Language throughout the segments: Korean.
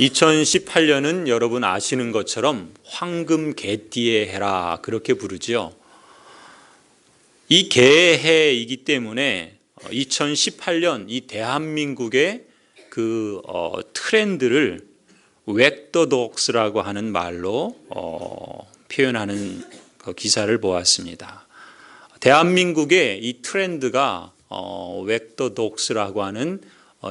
2018년은 여러분 아시는 것처럼 황금 개띠의 해라 그렇게 부르죠. 이 개의 해이기 때문에 2018년 이 대한민국의 그 트렌드를 웩더독스라고 하는 말로 표현하는 그 기사를 보았습니다. 대한민국의 이 트렌드가 웩더독스라고 하는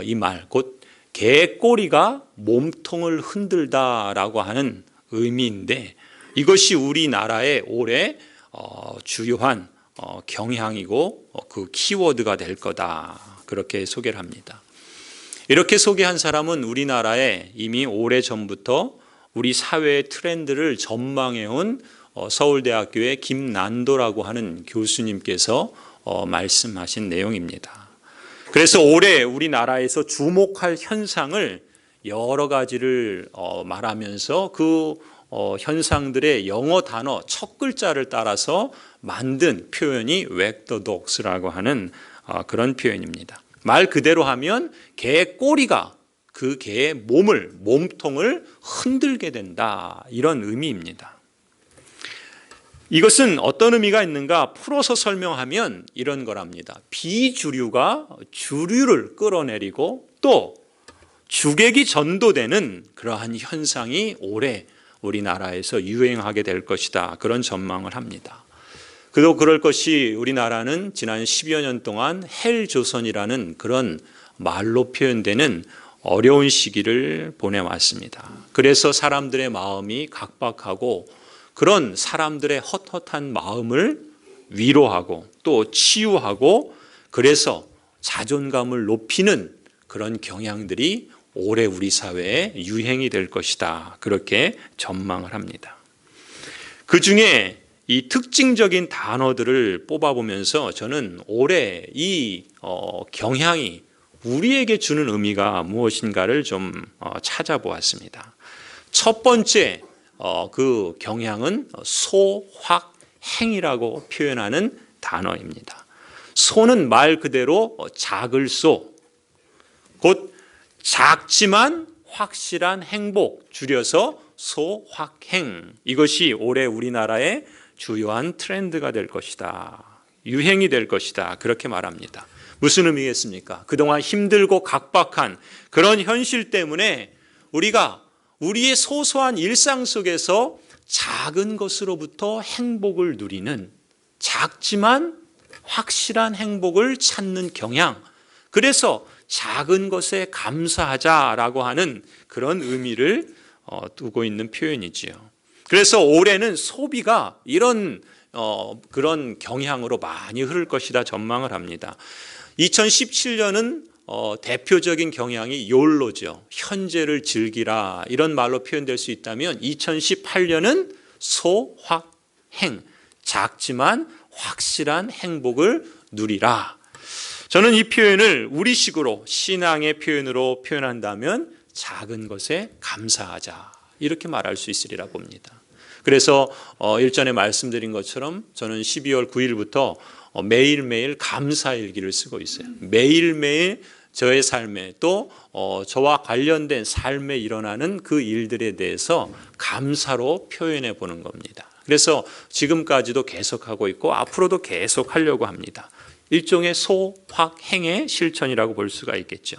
이 말, 곧 개꼬리가 몸통을 흔들다라고 하는 의미인데, 이것이 우리나라의 올해 주요한 경향이고 그 키워드가 될 거다, 그렇게 소개를 합니다. 이렇게 소개한 사람은 우리나라에 이미 오래전부터 우리 사회의 트렌드를 전망해온 서울대학교의 김난도라고 하는 교수님께서 말씀하신 내용입니다. 그래서 올해 우리나라에서 주목할 현상을 여러 가지를 말하면서 그 현상들의 영어 단어 첫 글자를 따라서 만든 표현이 웩더독스라고 하는 그런 표현입니다. 말 그대로 하면 개의 꼬리가 그 개의 몸통을 흔들게 된다, 이런 의미입니다. 이것은 어떤 의미가 있는가 풀어서 설명하면 이런 거랍니다. 비주류가 주류를 끌어내리고 또 주객이 전도되는 그러한 현상이 올해 우리나라에서 유행하게 될 것이다, 그런 전망을 합니다. 그도 그럴 것이 우리나라는 지난 10여 년 동안 헬조선이라는 그런 말로 표현되는 어려운 시기를 보내왔습니다. 그래서 사람들의 마음이 각박하고 그런 사람들의 헛헛한 마음을 위로하고 또 치유하고, 그래서 자존감을 높이는 그런 경향들이 올해 우리 사회에 유행이 될 것이다, 그렇게 전망을 합니다. 그 중에 이 특징적인 단어들을 뽑아보면서 저는 올해 이 경향이 우리에게 주는 의미가 무엇인가를 좀 찾아보았습니다. 첫 번째 그 경향은 소확행이라고 표현하는 단어입니다. 소는 말 그대로 작을 소, 곧 작지만 확실한 행복, 줄여서 소확행, 이것이 올해 우리나라의 주요한 트렌드가 될 것이다, 유행이 될 것이다, 그렇게 말합니다. 무슨 의미겠습니까? 그동안 힘들고 각박한 그런 현실 때문에 우리가 우리의 소소한 일상 속에서 작은 것으로부터 행복을 누리는, 작지만 확실한 행복을 찾는 경향, 그래서 작은 것에 감사하자라고 하는 그런 의미를 두고 있는 표현이지요. 그래서 올해는 소비가 이런 그런 경향으로 많이 흐를 것이다 전망을 합니다. 2017년은 대표적인 경향이 욜로죠. 현재를 즐기라, 이런 말로 표현될 수 있다면 2018년은 소확행, 작지만 확실한 행복을 누리라. 저는 이 표현을 우리식으로 신앙의 표현으로 표현한다면 작은 것에 감사하자, 이렇게 말할 수 있으리라 봅니다. 그래서 일전에 말씀드린 것처럼 저는 12월 9일부터 매일매일 감사일기를 쓰고 있어요. 매일매일 저의 삶에 또 저와 관련된 삶에 일어나는 그 일들에 대해서 감사로 표현해 보는 겁니다. 그래서 지금까지도 계속하고 있고 앞으로도 계속 하려고 합니다. 일종의 소확행의 실천이라고 볼 수가 있겠죠.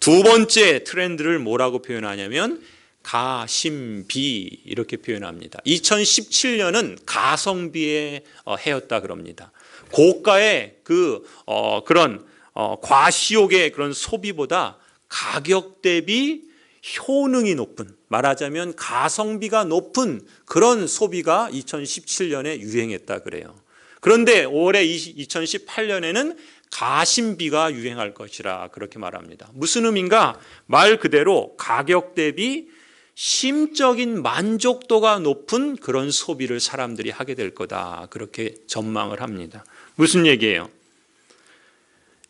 두 번째 트렌드를 뭐라고 표현하냐면 가심비, 이렇게 표현합니다. 2017년은 가성비의 해였다 그럽니다. 고가의 그런 과시욕의 그런 소비보다 가격 대비 효능이 높은, 말하자면 가성비가 높은 그런 소비가 2017년에 유행했다 그래요. 그런데 올해 2018년에는 가심비가 유행할 것이라 그렇게 말합니다. 무슨 의미인가? 말 그대로 가격 대비 심적인 만족도가 높은 그런 소비를 사람들이 하게 될 거다, 그렇게 전망을 합니다. 무슨 얘기예요?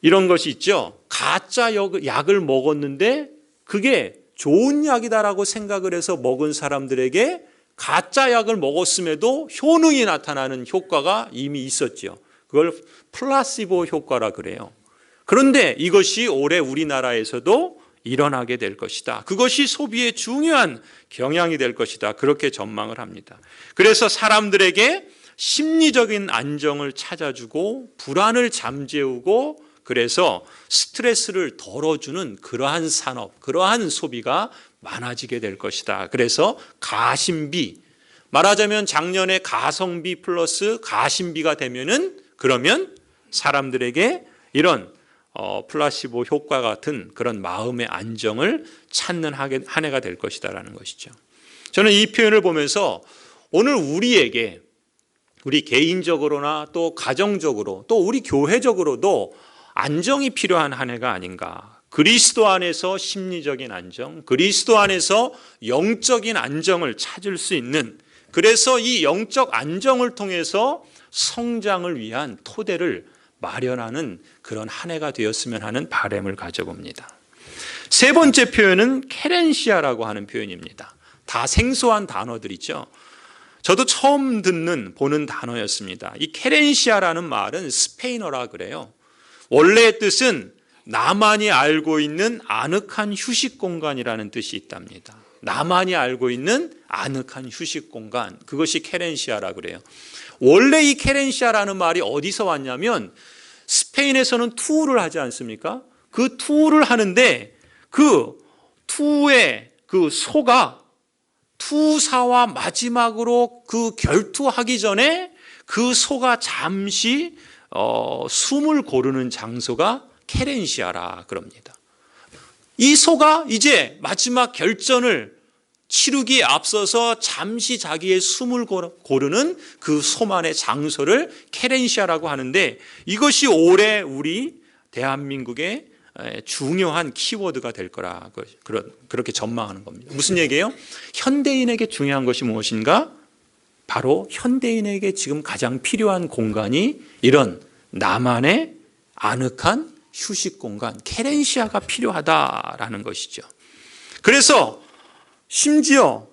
이런 것이 있죠. 가짜 약을 먹었는데 그게 좋은 약이다라고 생각을 해서 먹은 사람들에게 가짜 약을 먹었음에도 효능이 나타나는 효과가 이미 있었죠. 그걸 플라시보 효과라 그래요. 그런데 이것이 올해 우리나라에서도 일어나게 될 것이다. 그것이 소비의 중요한 경향이 될 것이다. 그렇게 전망을 합니다. 그래서 사람들에게 심리적인 안정을 찾아주고 불안을 잠재우고 그래서 스트레스를 덜어주는 그러한 산업, 그러한 소비가 많아지게 될 것이다. 그래서 가심비, 말하자면 작년에 가성비 플러스 가심비가 되면은 그러면 사람들에게 이런 플라시보 효과 같은 그런 마음의 안정을 찾는 한 해가 될 것이다라는 것이죠. 저는 이 표현을 보면서 오늘 우리에게 우리 개인적으로나 또 가정적으로 또 우리 교회적으로도 안정이 필요한 한 해가 아닌가. 그리스도 안에서 심리적인 안정, 그리스도 안에서 영적인 안정을 찾을 수 있는, 그래서 이 영적 안정을 통해서 성장을 위한 토대를 마련하는 그런 한 해가 되었으면 하는 바람을 가져봅니다. 세 번째 표현은 케렌시아라고 하는 표현입니다. 다 생소한 단어들이죠. 저도 처음 보는 단어였습니다. 이 케렌시아라는 말은 스페인어라 그래요. 원래의 뜻은 나만이 알고 있는 아늑한 휴식 공간이라는 뜻이 있답니다. 나만이 알고 있는 아늑한 휴식 공간, 그것이 케렌시아라 그래요. 원래 이 케렌시아라는 말이 어디서 왔냐면 스페인에서는 투우를 하지 않습니까? 그 투우를 하는데 그 투우의 그 소가 투사와 마지막으로 그 결투하기 전에 그 소가 잠시 숨을 고르는 장소가 케렌시아라 그럽니다. 이 소가 이제 마지막 결전을 치르기에 앞서서 잠시 자기의 숨을 고르는 그 소만의 장소를 케렌시아라고 하는데, 이것이 올해 우리 대한민국의 중요한 키워드가 될 거라 그렇게 전망하는 겁니다. 무슨 얘기예요? 현대인에게 중요한 것이 무엇인가? 바로 현대인에게 지금 가장 필요한 공간이 이런 나만의 아늑한 휴식 공간, 케렌시아가 필요하다라는 것이죠. 그래서 심지어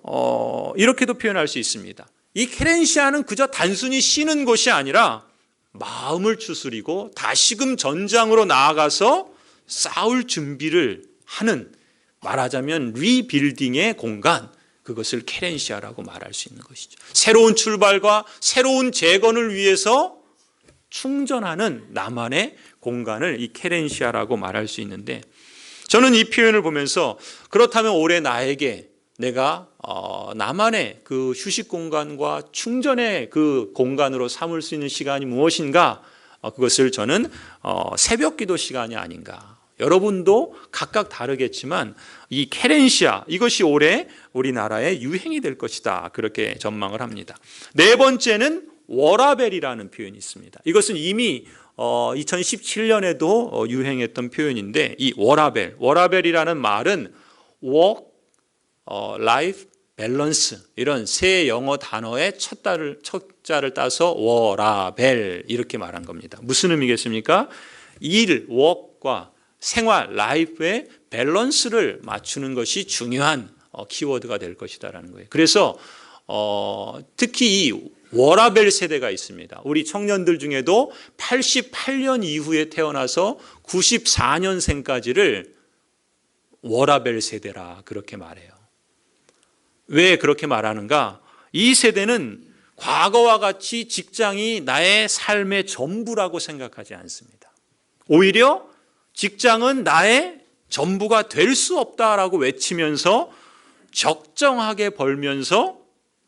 이렇게도 표현할 수 있습니다. 이 케렌시아는 그저 단순히 쉬는 곳이 아니라 마음을 추스리고 다시금 전장으로 나아가서 싸울 준비를 하는, 말하자면 리빌딩의 공간, 그것을 케렌시아라고 말할 수 있는 것이죠. 새로운 출발과 새로운 재건을 위해서 충전하는 나만의 공간을 이 케렌시아라고 말할 수 있는데, 저는 이 표현을 보면서 그렇다면 올해 나에게 내가 나만의 그 휴식 공간과 충전의 그 공간으로 삼을 수 있는 시간이 무엇인가? 그것을 저는 새벽 기도 시간이 아닌가. 여러분도 각각 다르겠지만 이 케렌시아, 이것이 올해 우리나라의 유행이 될 것이다. 그렇게 전망을 합니다. 네 번째는 워라벨이라는 표현이 있습니다. 이것은 이미 2017년에도 유행했던 표현인데, 이 워라벨이라는 말은 work, life, balance, 이런 세 영어 단어의 첫 자를 따서 워라벨 이렇게 말한 겁니다. 무슨 의미겠습니까? 일, work과 생활, life의 밸런스를 맞추는 것이 중요한 키워드가 될 것이다라는 거예요. 그래서 특히 이 워라벨 세대가 있습니다. 우리 청년들 중에도 88년 이후에 태어나서 94년생까지를 워라벨 세대라 그렇게 말해요. 왜 그렇게 말하는가? 이 세대는 과거와 같이 직장이 나의 삶의 전부라고 생각하지 않습니다. 오히려 직장은 나의 전부가 될 수 없다라고 외치면서 적정하게 벌면서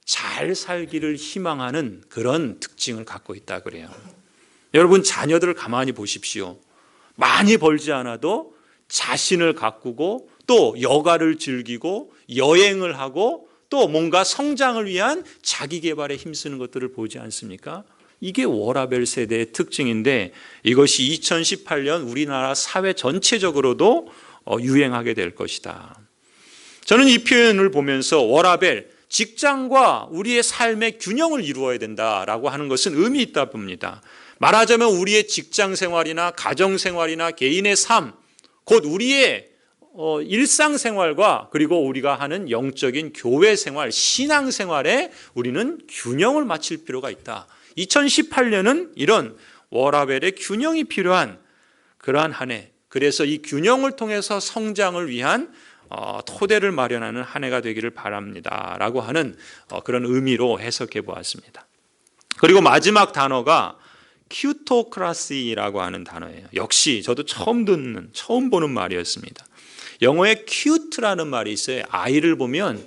잘 살기를 희망하는 그런 특징을 갖고 있다 그래요. 여러분, 자녀들을 가만히 보십시오. 많이 벌지 않아도 자신을 가꾸고 또 여가를 즐기고 여행을 하고 또 뭔가 성장을 위한 자기 개발에 힘쓰는 것들을 보지 않습니까? 이게 워라벨 세대의 특징인데, 이것이 2018년 우리나라 사회 전체적으로도 유행하게 될 것이다. 저는 이 표현을 보면서 워라벨, 직장과 우리의 삶의 균형을 이루어야 된다라고 하는 것은 의미 있다 봅니다. 말하자면 우리의 직장 생활이나 가정 생활이나 개인의 삶, 곧 우리의 일상생활과 그리고 우리가 하는 영적인 교회 생활, 신앙 생활에 우리는 균형을 맞출 필요가 있다. 2018년은 이런 워라벨의 균형이 필요한 그러한 한 해, 그래서 이 균형을 통해서 성장을 위한 토대를 마련하는 한 해가 되기를 바랍니다 라고 하는 그런 의미로 해석해 보았습니다. 그리고 마지막 단어가 큐토크라시라고 하는 단어예요. 역시 저도 처음 보는 말이었습니다. 영어에 cute라는 말이 있어요. 아이를 보면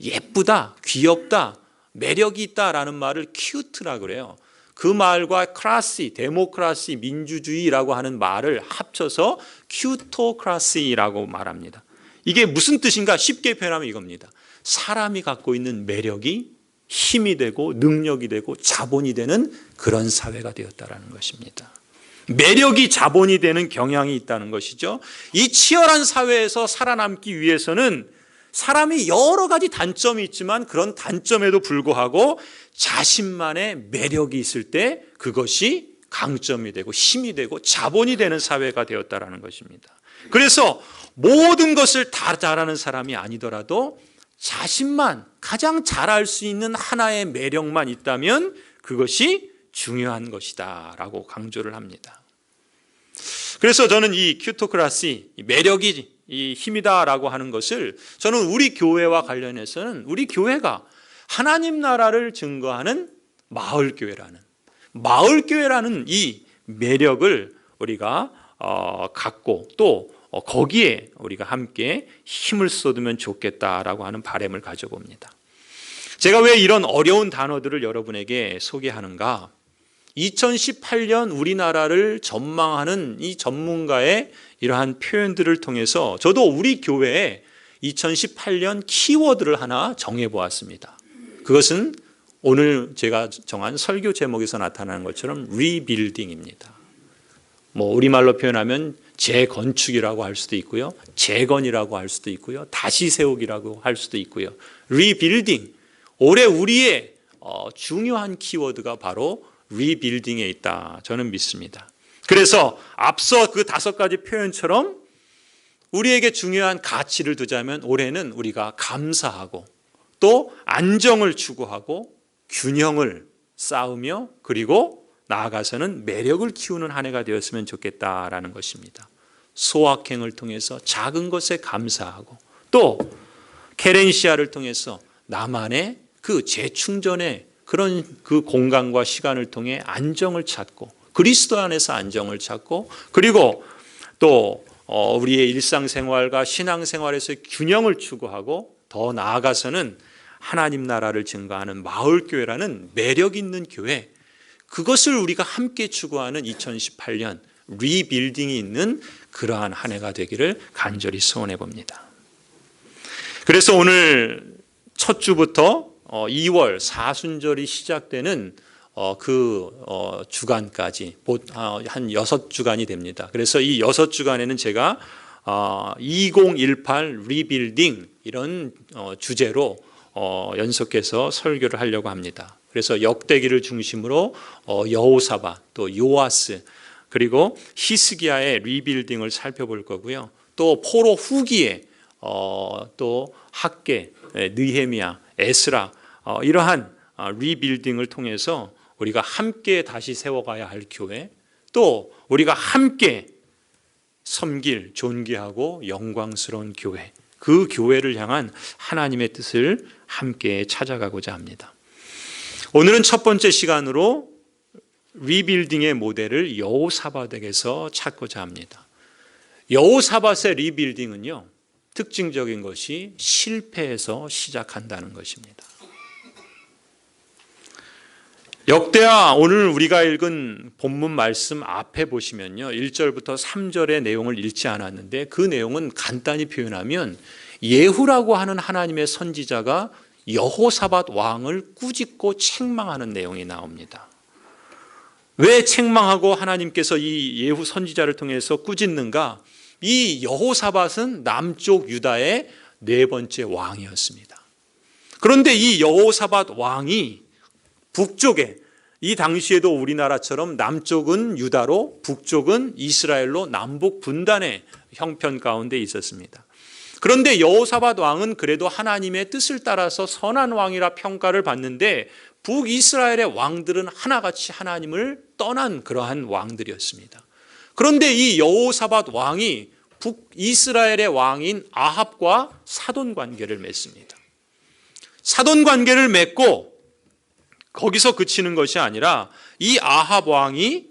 예쁘다, 귀엽다, 매력이 있다라는 말을 cute라고 그래요. 그 말과 크라시, 데모크라시, 민주주의라고 하는 말을 합쳐서 큐토크라시라고 말합니다. 이게 무슨 뜻인가 쉽게 표현하면 이겁니다. 사람이 갖고 있는 매력이 힘이 되고 능력이 되고 자본이 되는 그런 사회가 되었다라는 것입니다. 매력이 자본이 되는 경향이 있다는 것이죠. 이 치열한 사회에서 살아남기 위해서는 사람이 여러 가지 단점이 있지만 그런 단점에도 불구하고 자신만의 매력이 있을 때 그것이 강점이 되고 힘이 되고 자본이 되는 사회가 되었다라는 것입니다. 그래서 모든 것을 다 잘하는 사람이 아니더라도 자신만 가장 잘할 수 있는 하나의 매력만 있다면 그것이 중요한 것이다 라고 강조를 합니다. 그래서 저는 이 큐토크라시, 매력이 이 힘이다라고 하는 것을 저는 우리 교회와 관련해서는 우리 교회가 하나님 나라를 증거하는 마을교회라는 이 매력을 우리가 갖고 또 거기에 우리가 함께 힘을 쏟으면 좋겠다라고 하는 바람을 가져봅니다. 제가 왜 이런 어려운 단어들을 여러분에게 소개하는가? 2018년 우리나라를 전망하는 이 전문가의 이러한 표현들을 통해서 저도 우리 교회에 2018년 키워드를 하나 정해보았습니다. 그것은 오늘 제가 정한 설교 제목에서 나타나는 것처럼 리빌딩입니다. 우리말로 표현하면 재건축이라고 할 수도 있고요, 재건이라고 할 수도 있고요, 다시 세우기라고 할 수도 있고요. 리빌딩, 올해 우리의 중요한 키워드가 바로 리빌딩에 있다 저는 믿습니다. 그래서 앞서 그 5가지 표현처럼 우리에게 중요한 가치를 두자면 올해는 우리가 감사하고 또 안정을 추구하고 균형을 쌓으며 그리고 나아가서는 매력을 키우는 한 해가 되었으면 좋겠다라는 것입니다. 소확행을 통해서 작은 것에 감사하고 또 케렌시아를 통해서 나만의 그 재충전의 그런 그 공간과 시간을 통해 안정을 찾고 그리스도 안에서 안정을 찾고 그리고 또 우리의 일상생활과 신앙생활에서 균형을 추구하고 더 나아가서는 하나님 나라를 증거하는 마을교회라는 매력 있는 교회, 그것을 우리가 함께 추구하는 2018년 리빌딩이 있는 그러한 한 해가 되기를 간절히 소원해 봅니다. 그래서 오늘 첫 주부터 2월 사순절이 시작되는 주간까지 한 6주간이 됩니다. 그래서 이 6주간에는 제가 2018 리빌딩 이런 주제로 연속해서 설교를 하려고 합니다. 그래서 역대기를 중심으로 여호사밧, 또 요아스, 그리고 히스기야의 리빌딩을 살펴볼 거고요. 또 포로 후기에 또 학개, 느헤미야, 에스라 이러한 리빌딩을 통해서 우리가 함께 다시 세워가야 할 교회, 또 우리가 함께 섬길 존귀하고 영광스러운 교회, 그 교회를 향한 하나님의 뜻을 함께 찾아가고자 합니다. 오늘은 첫 번째 시간으로 리빌딩의 모델을 여호사밧에게서 찾고자 합니다. 여호사밧의 리빌딩은요, 특징적인 것이 실패에서 시작한다는 것입니다. 역대하 오늘 우리가 읽은 본문 말씀 앞에 보시면요, 1절부터 3절의 내용을 읽지 않았는데 그 내용은 간단히 표현하면 예후라고 하는 하나님의 선지자가 여호사밧 왕을 꾸짖고 책망하는 내용이 나옵니다. 왜 책망하고 하나님께서 이 예후 선지자를 통해서 꾸짖는가? 이 여호사밧은 남쪽 유다의 4번째 왕이었습니다. 그런데 이 여호사밧 왕이 북쪽에, 이 당시에도 우리나라처럼 남쪽은 유다로 북쪽은 이스라엘로 남북 분단의 형편 가운데 있었습니다. 그런데 여호사밧 왕은 그래도 하나님의 뜻을 따라서 선한 왕이라 평가를 받는데 북이스라엘의 왕들은 하나같이 하나님을 떠난 그러한 왕들이었습니다. 그런데 이 여호사밧 왕이 북이스라엘의 왕인 아합과 사돈 관계를 맺습니다. 사돈 관계를 맺고 거기서 그치는 것이 아니라 이 아합 왕이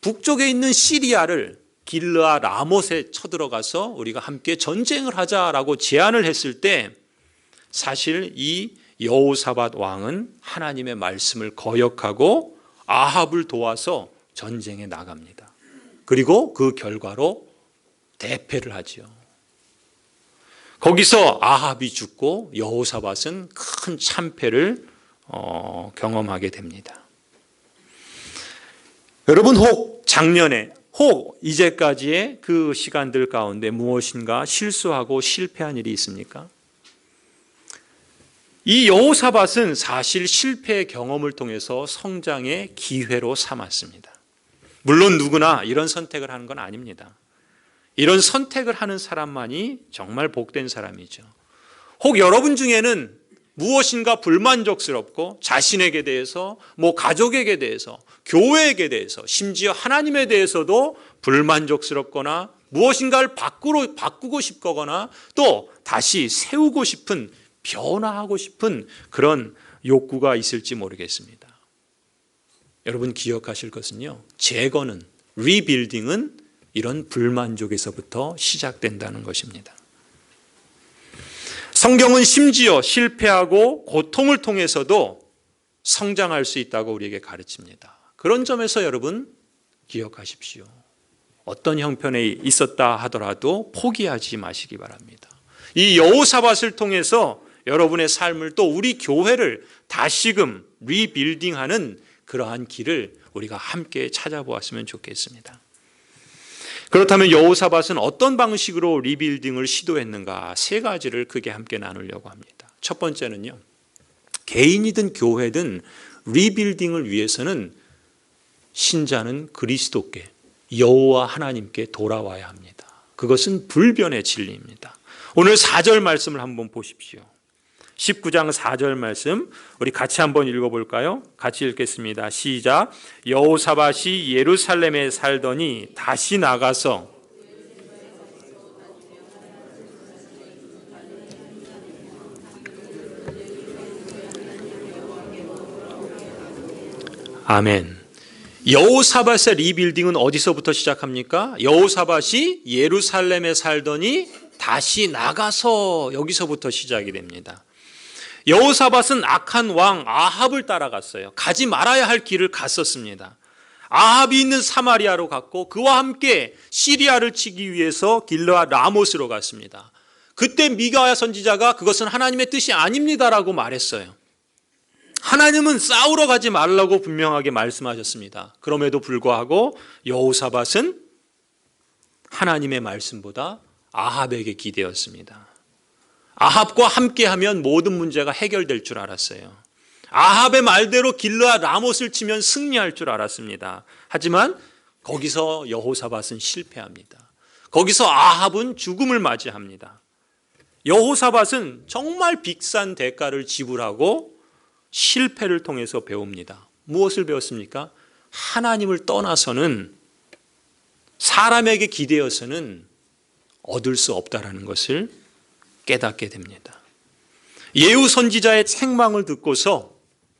북쪽에 있는 시리아를 길르아 라못에 쳐들어가서 우리가 함께 전쟁을 하자라고 제안을 했을 때 사실 이 여호사밧 왕은 하나님의 말씀을 거역하고 아합을 도와서 전쟁에 나갑니다. 그리고 그 결과로 대패를 하지요. 거기서 아합이 죽고 여호사밧은 큰 참패를 경험하게 됩니다. 여러분, 혹 작년에 혹 이제까지의 그 시간들 가운데 무엇인가 실수하고 실패한 일이 있습니까? 이 여호사밧은 사실 실패의 경험을 통해서 성장의 기회로 삼았습니다. 물론 누구나 이런 선택을 하는 건 아닙니다. 이런 선택을 하는 사람만이 정말 복된 사람이죠. 혹 여러분 중에는 무엇인가 불만족스럽고 자신에게 대해서, 가족에게 대해서, 교회에게 대해서, 심지어 하나님에 대해서도 불만족스럽거나 무엇인가를 바꾸고 싶거나 또 다시 세우고 싶은, 변화하고 싶은 그런 욕구가 있을지 모르겠습니다. 여러분 기억하실 것은요, 재건은, 리빌딩은 이런 불만족에서부터 시작된다는 것입니다. 성경은 심지어 실패하고 고통을 통해서도 성장할 수 있다고 우리에게 가르칩니다. 그런 점에서 여러분 기억하십시오. 어떤 형편에 있었다 하더라도 포기하지 마시기 바랍니다. 이 여호사밧을 통해서 여러분의 삶을 또 우리 교회를 다시금 리빌딩하는 그러한 길을 우리가 함께 찾아보았으면 좋겠습니다. 그렇다면 여호사밧은 어떤 방식으로 리빌딩을 시도했는가, 세 가지를 크게 함께 나누려고 합니다. 첫 번째는요, 개인이든 교회든 리빌딩을 위해서는 신자는 그리스도께, 여호와 하나님께 돌아와야 합니다. 그것은 불변의 진리입니다. 오늘 4절 말씀을 한번 보십시오. 19장 4절 말씀 우리 같이 한번 읽어볼까요? 같이 읽겠습니다. 시작. 여호사밧이 예루살렘에 살더니 다시 나가서 아멘. 여호사밧의 리빌딩은 어디서부터 시작합니까? 여호사밧이 예루살렘에 살더니 다시 나가서, 여기서부터 시작이 됩니다. 여호사밧은 악한 왕 아합을 따라갔어요. 가지 말아야 할 길을 갔었습니다. 아합이 있는 사마리아로 갔고 그와 함께 시리아를 치기 위해서 길르아 라못으로 갔습니다. 그때 미가야 선지자가 그것은 하나님의 뜻이 아닙니다라고 말했어요. 하나님은 싸우러 가지 말라고 분명하게 말씀하셨습니다. 그럼에도 불구하고 여호사밧은 하나님의 말씀보다 아합에게 기대었습니다. 아합과 함께하면 모든 문제가 해결될 줄 알았어요. 아합의 말대로 길르아 라못을 치면 승리할 줄 알았습니다. 하지만 거기서 여호사밧은 실패합니다. 거기서 아합은 죽음을 맞이합니다. 여호사밧은 정말 비싼 대가를 지불하고 실패를 통해서 배웁니다. 무엇을 배웠습니까? 하나님을 떠나서는, 사람에게 기대어서는 얻을 수 없다라는 것을 깨닫게 됩니다. 예후 선지자의 책망을 듣고서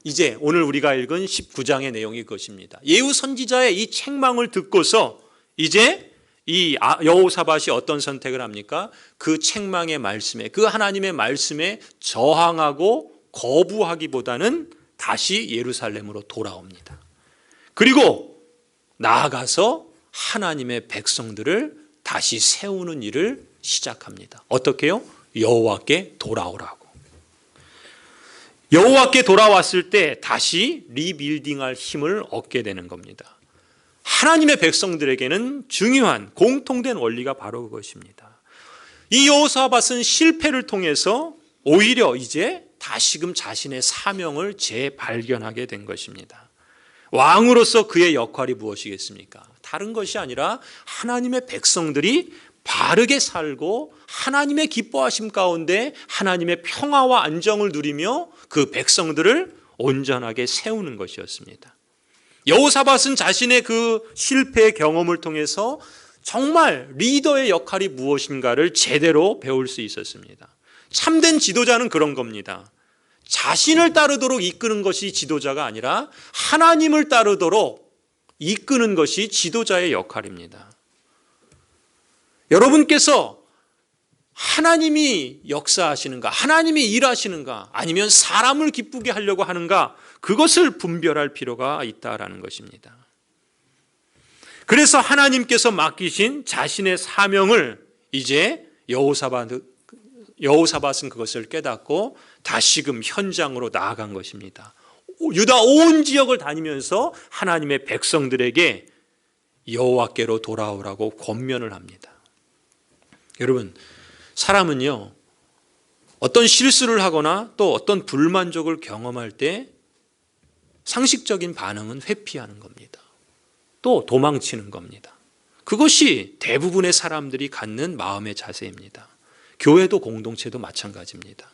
이제 오늘 우리가 읽은 19장의 내용이 그것입니다. 예후 선지자의 이 책망을 듣고서 이제 이 여호사밧이 어떤 선택을 합니까? 그 책망의 말씀에, 그 하나님의 말씀에 저항하고 거부하기보다는 다시 예루살렘으로 돌아옵니다. 그리고 나아가서 하나님의 백성들을 다시 세우는 일을 시작합니다. 어떻게요? 여호와께 돌아오라고. 여호와께 돌아왔을 때 다시 리빌딩할 힘을 얻게 되는 겁니다. 하나님의 백성들에게는 중요한 공통된 원리가 바로 그것입니다. 이 여호사밧은 실패를 통해서 오히려 이제 다시금 자신의 사명을 재발견하게 된 것입니다. 왕으로서 그의 역할이 무엇이겠습니까? 다른 것이 아니라 하나님의 백성들이 바르게 살고 하나님의 기뻐하심 가운데 하나님의 평화와 안정을 누리며 그 백성들을 온전하게 세우는 것이었습니다. 여호사밧은 자신의 그 실패의 경험을 통해서 정말 리더의 역할이 무엇인가를 제대로 배울 수 있었습니다. 참된 지도자는 그런 겁니다. 자신을 따르도록 이끄는 것이 지도자가 아니라 하나님을 따르도록 이끄는 것이 지도자의 역할입니다. 여러분께서 하나님이 역사하시는가, 하나님이 일하시는가, 아니면 사람을 기쁘게 하려고 하는가, 그것을 분별할 필요가 있다라는 것입니다. 그래서 하나님께서 맡기신 자신의 사명을 이제 여호사밧은 그것을 깨닫고 다시금 현장으로 나아간 것입니다. 유다 온 지역을 다니면서 하나님의 백성들에게 여호와께로 돌아오라고 권면을 합니다. 여러분, 사람은요, 어떤 실수를 하거나 또 어떤 불만족을 경험할 때 상식적인 반응은 회피하는 겁니다. 또 도망치는 겁니다. 그것이 대부분의 사람들이 갖는 마음의 자세입니다. 교회도 공동체도 마찬가지입니다.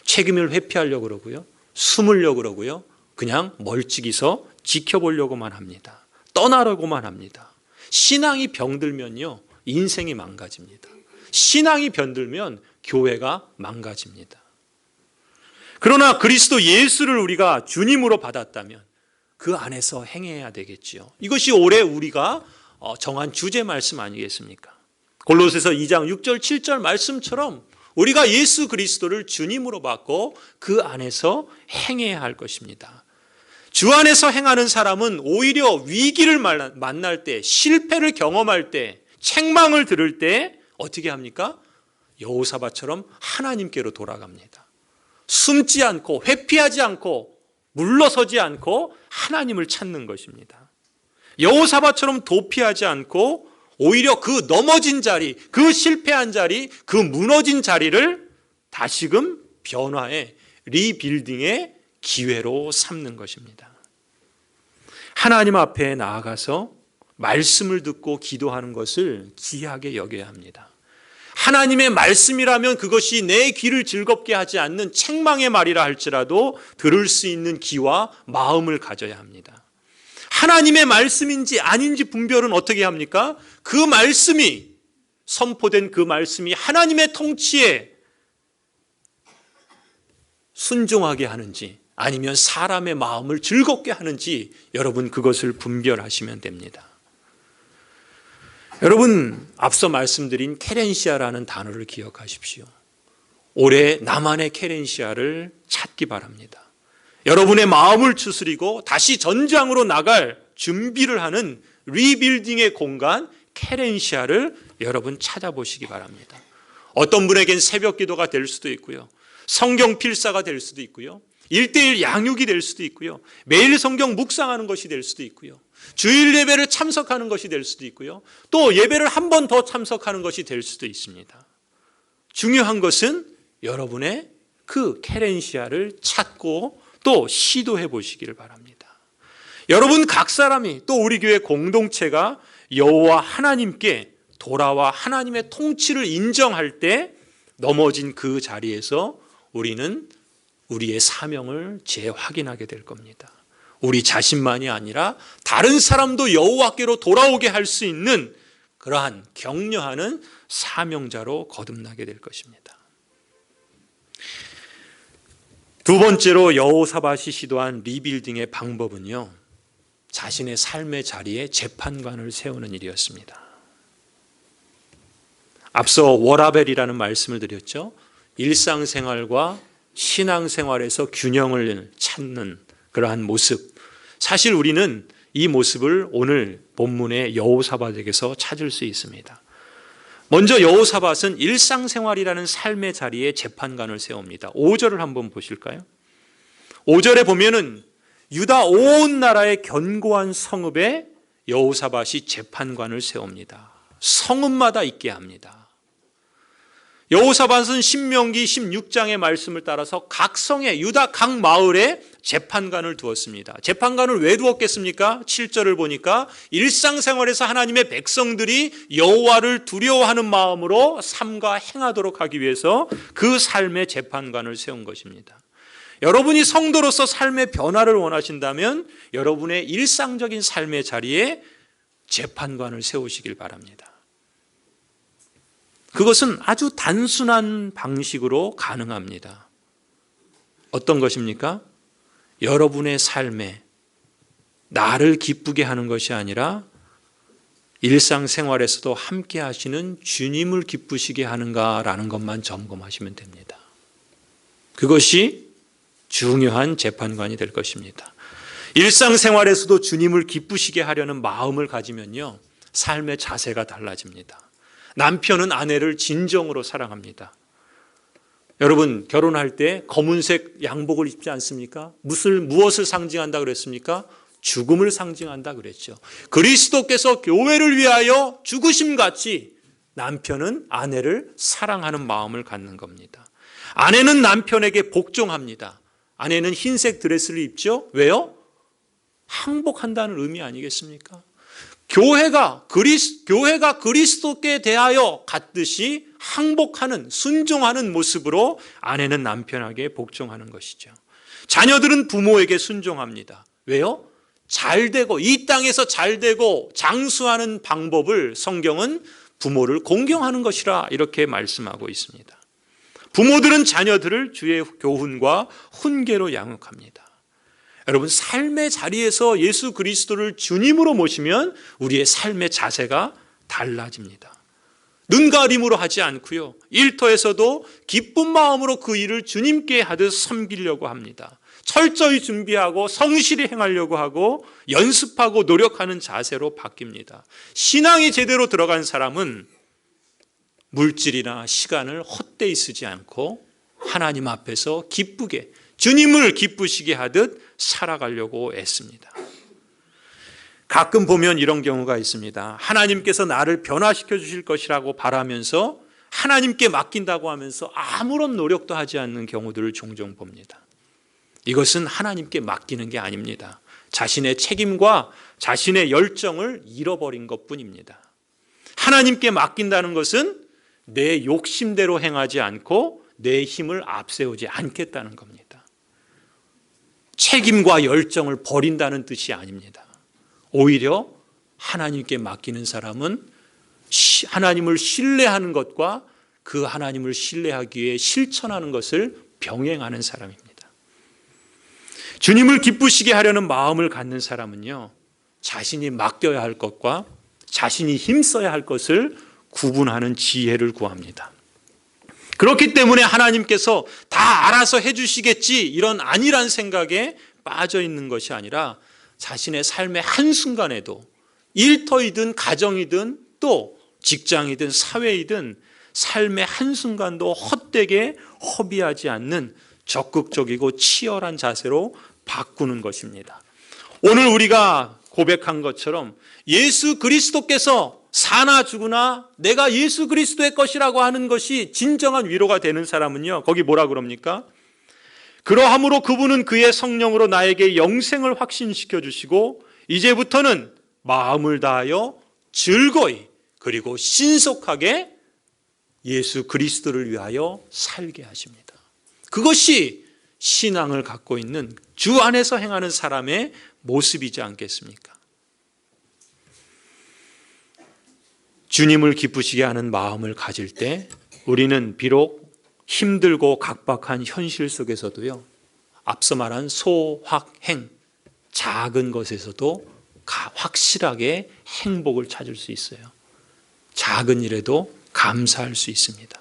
책임을 회피하려고 그러고요. 숨으려고 그러고요. 그냥 멀찍이서 지켜보려고만 합니다. 떠나려고만 합니다. 신앙이 병들면요, 인생이 망가집니다. 신앙이 병들면 교회가 망가집니다. 그러나 그리스도 예수를 우리가 주님으로 받았다면 그 안에서 행해야 되겠지요. 이것이 올해 우리가 정한 주제 말씀 아니겠습니까? 골로새서 2장 6절 7절 말씀처럼 우리가 예수 그리스도를 주님으로 받고 그 안에서 행해야 할 것입니다. 주 안에서 행하는 사람은 오히려 위기를 만날 때, 실패를 경험할 때, 책망을 들을 때 어떻게 합니까? 여호사밧처럼 하나님께로 돌아갑니다. 숨지 않고 회피하지 않고 물러서지 않고 하나님을 찾는 것입니다. 여호사밧처럼 도피하지 않고 오히려 그 넘어진 자리, 그 실패한 자리, 그 무너진 자리를 다시금 변화의 리빌딩의 기회로 삼는 것입니다. 하나님 앞에 나아가서 말씀을 듣고 기도하는 것을 귀하게 여겨야 합니다. 하나님의 말씀이라면 그것이 내 귀를 즐겁게 하지 않는 책망의 말이라 할지라도 들을 수 있는 귀와 마음을 가져야 합니다. 하나님의 말씀인지 아닌지 분별은 어떻게 합니까? 그 말씀이 선포된 그 말씀이 하나님의 통치에 순종하게 하는지 아니면 사람의 마음을 즐겁게 하는지 여러분 그것을 분별하시면 됩니다. 여러분, 앞서 말씀드린 케렌시아라는 단어를 기억하십시오. 올해 나만의 케렌시아를 찾기 바랍니다. 여러분의 마음을 추스리고 다시 전장으로 나갈 준비를 하는 리빌딩의 공간 케렌시아를 여러분 찾아보시기 바랍니다. 어떤 분에겐 새벽 기도가 될 수도 있고요. 성경 필사가 될 수도 있고요. 1:1 양육이 될 수도 있고요. 매일 성경 묵상하는 것이 될 수도 있고요. 주일 예배를 참석하는 것이 될 수도 있고요. 또 예배를 한 번 더 참석하는 것이 될 수도 있습니다. 중요한 것은 여러분의 그 케렌시아를 찾고 또 시도해 보시기를 바랍니다. 여러분 각 사람이 또 우리 교회 공동체가 여호와 하나님께 돌아와 하나님의 통치를 인정할 때 넘어진 그 자리에서 우리는 우리의 사명을 재확인하게 될 겁니다. 우리 자신만이 아니라 다른 사람도 여호와께로 돌아오게 할 수 있는 그러한 격려하는 사명자로 거듭나게 될 것입니다. 두 번째로 여호사밧이 시도한 리빌딩의 방법은요, 자신의 삶의 자리에 재판관을 세우는 일이었습니다. 앞서 워라벨이라는 말씀을 드렸죠. 일상생활과 신앙생활에서 균형을 찾는 그러한 모습, 사실 우리는 이 모습을 오늘 본문의 여호사밧에게서 찾을 수 있습니다. 먼저 여호사밧은 일상생활이라는 삶의 자리에 재판관을 세웁니다. 5절을 한번 보실까요? 5절에 보면은 유다 온 나라의 견고한 성읍에 여호사밧이 재판관을 세웁니다. 성읍마다 있게 합니다. 여호사밧은 신명기 16장의 말씀을 따라서 각 성에 유다 각 마을에 재판관을 두었습니다. 재판관을 왜 두었겠습니까? 7절을 보니까 일상생활에서 하나님의 백성들이 여호와를 두려워하는 마음으로 삶과 행하도록 하기 위해서 그 삶의 재판관을 세운 것입니다. 여러분이 성도로서 삶의 변화를 원하신다면 여러분의 일상적인 삶의 자리에 재판관을 세우시길 바랍니다. 그것은 아주 단순한 방식으로 가능합니다. 어떤 것입니까? 여러분의 삶에 나를 기쁘게 하는 것이 아니라 일상생활에서도 함께 하시는 주님을 기쁘시게 하는가라는 것만 점검하시면 됩니다. 그것이 중요한 재판관이 될 것입니다. 일상생활에서도 주님을 기쁘시게 하려는 마음을 가지면요, 삶의 자세가 달라집니다. 남편은 아내를 진정으로 사랑합니다. 여러분, 결혼할 때 검은색 양복을 입지 않습니까? 무엇을 상징한다 그랬습니까? 죽음을 상징한다 그랬죠. 그리스도께서 교회를 위하여 죽으심같이 남편은 아내를 사랑하는 마음을 갖는 겁니다. 아내는 남편에게 복종합니다. 아내는 흰색 드레스를 입죠. 왜요? 항복한다는 의미 아니겠습니까? 교회가 그리스도께 대하여 갖듯이 항복하는, 순종하는 모습으로 아내는 남편에게 복종하는 것이죠. 자녀들은 부모에게 순종합니다. 왜요? 잘되고, 이 땅에서 잘되고 장수하는 방법을 성경은 부모를 공경하는 것이라 이렇게 말씀하고 있습니다. 부모들은 자녀들을 주의 교훈과 훈계로 양육합니다. 여러분, 삶의 자리에서 예수 그리스도를 주님으로 모시면 우리의 삶의 자세가 달라집니다. 눈가림으로 하지 않고요, 일터에서도 기쁜 마음으로 그 일을 주님께 하듯 섬기려고 합니다. 철저히 준비하고 성실히 행하려고 하고 연습하고 노력하는 자세로 바뀝니다. 신앙이 제대로 들어간 사람은 물질이나 시간을 헛되이 쓰지 않고 하나님 앞에서 기쁘게, 주님을 기쁘시게 하듯 살아가려고 애씁니다. 가끔 보면 이런 경우가 있습니다. 하나님께서 나를 변화시켜 주실 것이라고 바라면서 하나님께 맡긴다고 하면서 아무런 노력도 하지 않는 경우들을 종종 봅니다. 이것은 하나님께 맡기는 게 아닙니다. 자신의 책임과 자신의 열정을 잃어버린 것뿐입니다. 하나님께 맡긴다는 것은 내 욕심대로 행하지 않고 내 힘을 앞세우지 않겠다는 겁니다. 책임과 열정을 버린다는 뜻이 아닙니다. 오히려 하나님께 맡기는 사람은 하나님을 신뢰하는 것과 그 하나님을 신뢰하기 위해 실천하는 것을 병행하는 사람입니다. 주님을 기쁘시게 하려는 마음을 갖는 사람은요, 자신이 맡겨야 할 것과 자신이 힘써야 할 것을 구분하는 지혜를 구합니다. 그렇기 때문에 하나님께서 다 알아서 해주시겠지, 이런 안일한 생각에 빠져 있는 것이 아니라 자신의 삶의 한순간에도 일터이든 가정이든 또 직장이든 사회이든 삶의 한순간도 헛되게 허비하지 않는 적극적이고 치열한 자세로 바꾸는 것입니다. 오늘 우리가 고백한 것처럼 예수 그리스도께서 사나 죽으나 내가 예수 그리스도의 것이라고 하는 것이 진정한 위로가 되는 사람은요, 거기 뭐라 그럽니까? 그러함으로 그분은 그의 성령으로 나에게 영생을 확신시켜 주시고 이제부터는 마음을 다하여 즐거이 그리고 신속하게 예수 그리스도를 위하여 살게 하십니다. 그것이 신앙을 갖고 있는 주 안에서 행하는 사람의 모습이지 않겠습니까? 주님을 기쁘시게 하는 마음을 가질 때 우리는 비록 힘들고 각박한 현실 속에서도요, 앞서 말한 소확행, 작은 것에서도 확실하게 행복을 찾을 수 있어요. 작은 일에도 감사할 수 있습니다.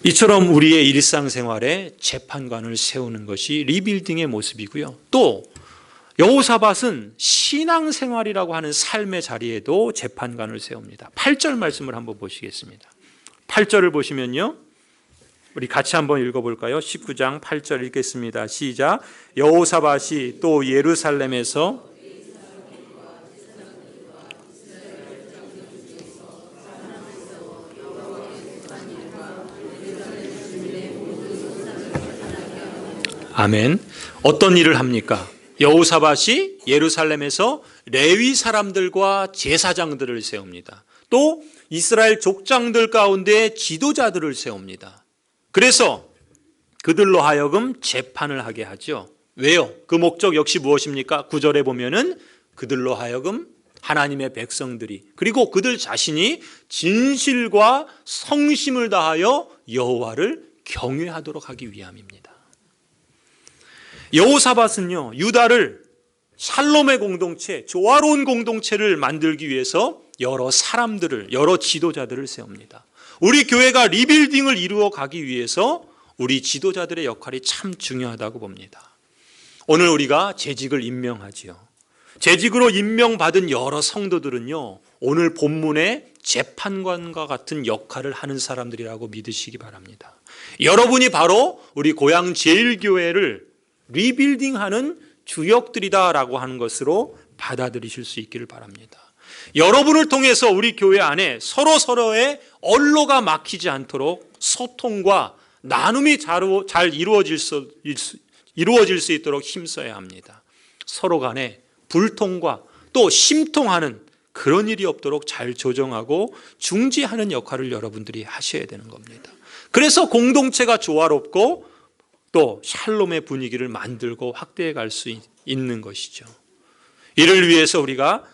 이처럼 우리의 일상생활에 재판관을 세우는 것이 리빌딩의 모습이고요. 또 여호사밧은 신앙생활이라고 하는 삶의 자리에도 재판관을 세웁니다. 8절 말씀을 한번 보시겠습니다. 8절을 보시면요, 우리 같이 한번 읽어볼까요? 19장 8절 읽겠습니다. 시작. 여호사밧이 또 예루살렘에서 아멘. 어떤 일을 합니까? 여호사밧이 예루살렘에서 레위 사람들과 제사장들을 세웁니다. 또 이스라엘 족장들 가운데 지도자들을 세웁니다. 그래서 그들로 하여금 재판을 하게 하죠. 왜요? 그 목적 역시 무엇입니까? 9절에 보면은 그들로 하여금 하나님의 백성들이 그리고 그들 자신이 진실과 성심을 다하여 여호와를 경외하도록 하기 위함입니다. 여호사밧은요, 유다를 샬롬의 공동체, 조화로운 공동체를 만들기 위해서 여러 사람들을, 여러 지도자들을 세웁니다. 우리 교회가 리빌딩을 이루어 가기 위해서 우리 지도자들의 역할이 참 중요하다고 봅니다. 오늘 우리가 재직을 임명하지요. 재직으로 임명받은 여러 성도들은요, 오늘 본문의 재판관과 같은 역할을 하는 사람들이라고 믿으시기 바랍니다. 여러분이 바로 우리 고향 제일교회를 리빌딩하는 주역들이다라고 하는 것으로 받아들이실 수 있기를 바랍니다. 여러분을 통해서 우리 교회 안에 서로서로의 언로가 막히지 않도록 소통과 나눔이 잘 이루어질 수 있도록 힘써야 합니다. 서로 간에 불통과 또 심통하는 그런 일이 없도록 잘 조정하고 중지하는 역할을 여러분들이 하셔야 되는 겁니다. 그래서 공동체가 조화롭고 또 샬롬의 분위기를 만들고 확대해 갈 수 있는 것이죠. 이를 위해서 우리가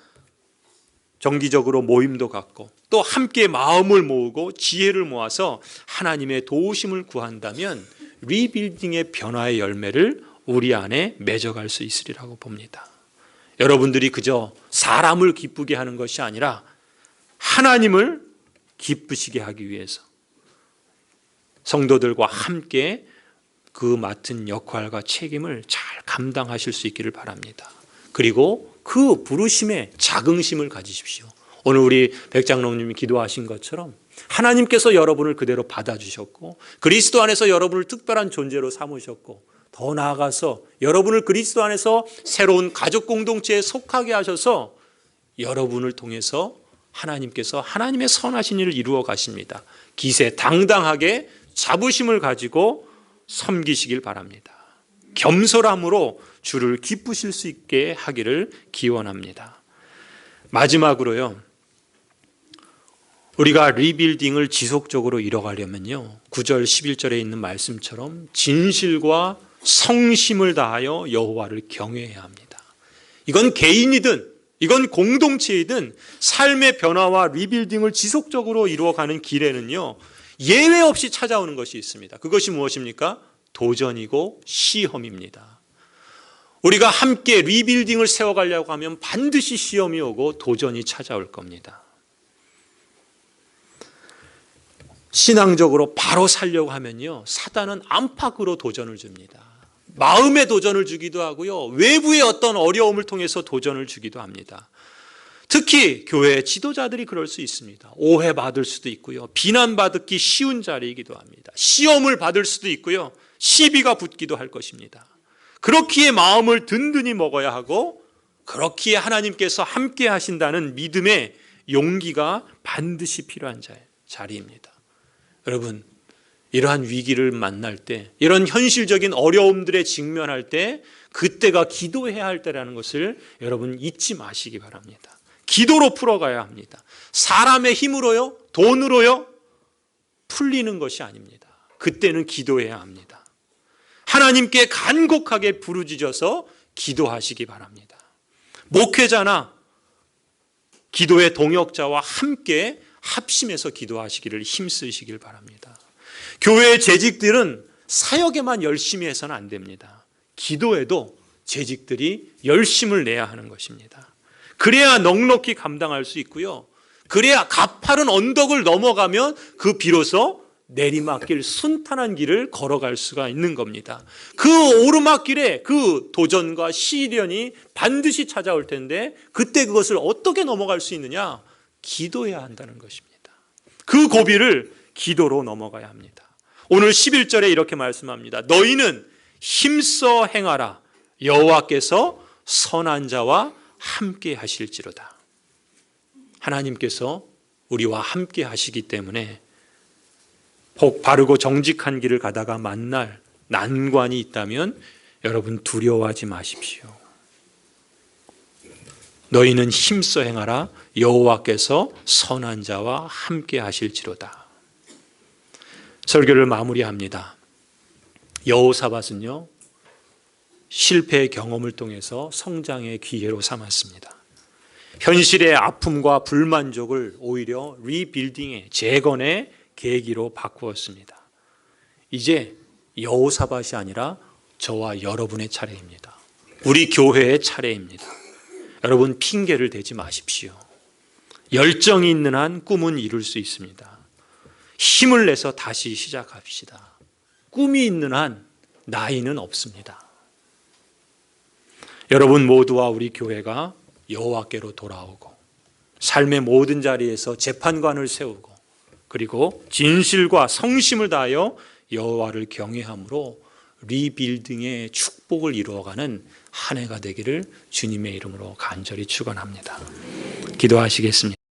정기적으로 모임도 갖고 또 함께 마음을 모으고 지혜를 모아서 하나님의 도우심을 구한다면 리빌딩의 변화의 열매를 우리 안에 맺어갈 수 있으리라고 봅니다. 여러분들이 그저 사람을 기쁘게 하는 것이 아니라 하나님을 기쁘시게 하기 위해서 성도들과 함께 그 맡은 역할과 책임을 잘 감당하실 수 있기를 바랍니다. 그리고 그 부르심에 자긍심을 가지십시오. 오늘 우리 백장로님이 기도하신 것처럼 하나님께서 여러분을 그대로 받아주셨고 그리스도 안에서 여러분을 특별한 존재로 삼으셨고 더 나아가서 여러분을 그리스도 안에서 새로운 가족 공동체에 속하게 하셔서 여러분을 통해서 하나님께서 하나님의 선하신 일을 이루어 가십니다. 기세 당당하게 자부심을 가지고 섬기시길 바랍니다. 겸손함으로 주를 기쁘실 수 있게 하기를 기원합니다. 마지막으로요, 우리가 리빌딩을 지속적으로 이뤄가려면요 9절 11절에 있는 말씀처럼 진실과 성심을 다하여 여호와를 경외해야 합니다. 이건 개인이든 이건 공동체이든 삶의 변화와 리빌딩을 지속적으로 이루어가는 길에는요 예외 없이 찾아오는 것이 있습니다. 그것이 무엇입니까? 도전이고 시험입니다. 우리가 함께 리빌딩을 세워가려고 하면 반드시 시험이 오고 도전이 찾아올 겁니다. 신앙적으로 바로 살려고 하면요 사단은 안팎으로 도전을 줍니다. 마음의 도전을 주기도 하고요 외부의 어떤 어려움을 통해서 도전을 주기도 합니다. 특히 교회 지도자들이 그럴 수 있습니다. 오해받을 수도 있고요 비난받기 쉬운 자리이기도 합니다. 시험을 받을 수도 있고요 시비가 붙기도 할 것입니다. 그렇기에 마음을 든든히 먹어야 하고 그렇기에 하나님께서 함께 하신다는 믿음의 용기가 반드시 필요한 자리입니다. 여러분, 이러한 위기를 만날 때, 이런 현실적인 어려움들에 직면할 때 그때가 기도해야 할 때라는 것을 여러분 잊지 마시기 바랍니다. 기도로 풀어가야 합니다. 사람의 힘으로요, 돈으로요 풀리는 것이 아닙니다. 그때는 기도해야 합니다. 하나님께 간곡하게 부르짖어서 기도하시기 바랍니다. 목회자나 기도의 동역자와 함께 합심해서 기도하시기를 힘쓰시길 바랍니다. 교회의 재직들은 사역에만 열심히 해서는 안 됩니다. 기도에도 재직들이 열심을 내야 하는 것입니다. 그래야 넉넉히 감당할 수 있고요. 그래야 가파른 언덕을 넘어가면 그 비로소 내리막길 순탄한 길을 걸어갈 수가 있는 겁니다. 그 오르막길에 그 도전과 시련이 반드시 찾아올 텐데 그때 그것을 어떻게 넘어갈 수 있느냐? 기도해야 한다는 것입니다. 그 고비를 기도로 넘어가야 합니다. 오늘 11절에 이렇게 말씀합니다. 너희는 힘써 행하라. 여호와께서 선한 자와 함께 하실지로다. 하나님께서 우리와 함께 하시기 때문에 혹 바르고 정직한 길을 가다가 만날 난관이 있다면 여러분 두려워하지 마십시오. 너희는 힘써 행하라. 여호와께서 선한 자와 함께 하실지로다. 설교를 마무리합니다. 여호사밧은요, 실패의 경험을 통해서 성장의 기회로 삼았습니다. 현실의 아픔과 불만족을 오히려 리빌딩의 재건의 계기로 바꾸었습니다. 이제 여호사밧이 아니라 저와 여러분의 차례입니다. 우리 교회의 차례입니다. 여러분, 핑계를 대지 마십시오. 열정이 있는 한 꿈은 이룰 수 있습니다. 힘을 내서 다시 시작합시다. 꿈이 있는 한 나이는 없습니다. 여러분 모두와 우리 교회가 여호와께로 돌아오고 삶의 모든 자리에서 재판관을 세우고 그리고 진실과 성심을 다하여 여호와를 경외함으로 리빌딩의 축복을 이루어가는 한 해가 되기를 주님의 이름으로 간절히 축원합니다. 기도하시겠습니다.